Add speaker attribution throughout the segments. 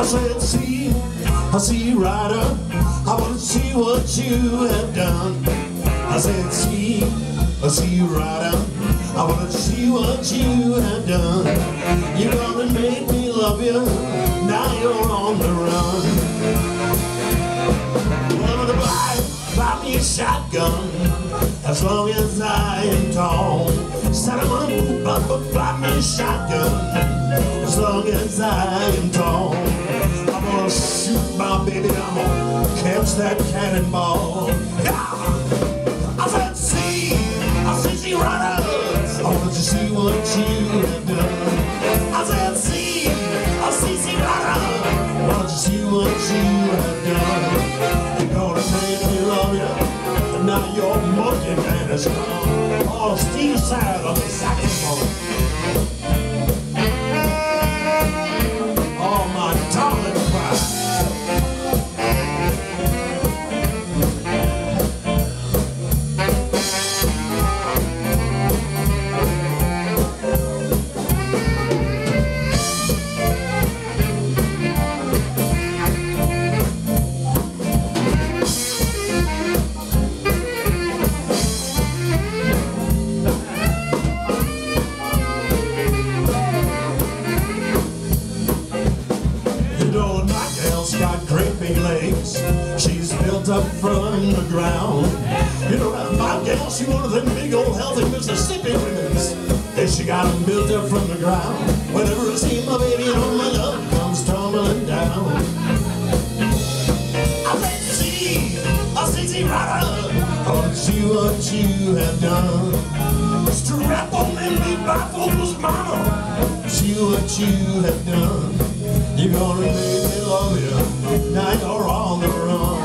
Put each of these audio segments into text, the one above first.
Speaker 1: said, see, I see you right up. I want to see what you have done. I said, see, I see you right up. I want to see what you have done. You're gonna make me love you. Now you're on the run. Well, buy me a shotgun as long as I am tall. Said I'm gonna buy me a shotgun as long as I am tall. I'm gonna shoot my baby, I'm gonna catch that cannonball. Yeah. I said, see, I see she right up. I want to see what you have done. I said, see, I see right up. I want to see what you have done. You're gonna make me love you. And now your monkey man is gone. Oh, Steve Sad on the saxophone. Oh, my darling bride. Got great big legs, she's built up from the ground. You know that my gal, she one of them big old healthy Mississippi women's. And she got them built up from the ground. Whenever I see my baby, you know my love comes tumbling down. I see right up. I want to see what you have done. Strap on them big bifocals, mama. See what you have done. You're gonna make me love you. Now you're on the run.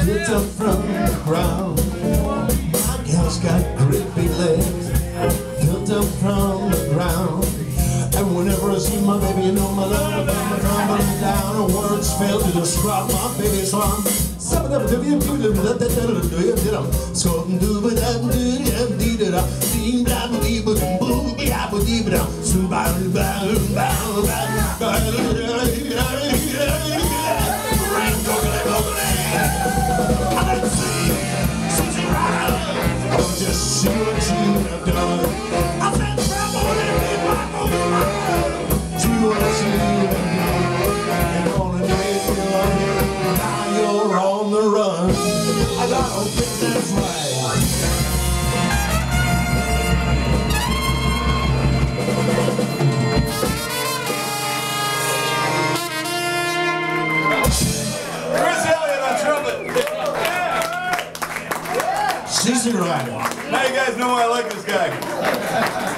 Speaker 1: Built up from the ground. My gal's got great big legs, built up from the ground. And whenever I see my baby, you know my love comes tumbling down. And words fail to describe my baby's song. Just see what you have done. I said, travel and be my mother. See what you have done. You're gonna make me love you. Now you're on the run. I don't think that's right. sugar ladder.
Speaker 2: Now you guys know why I like this guy.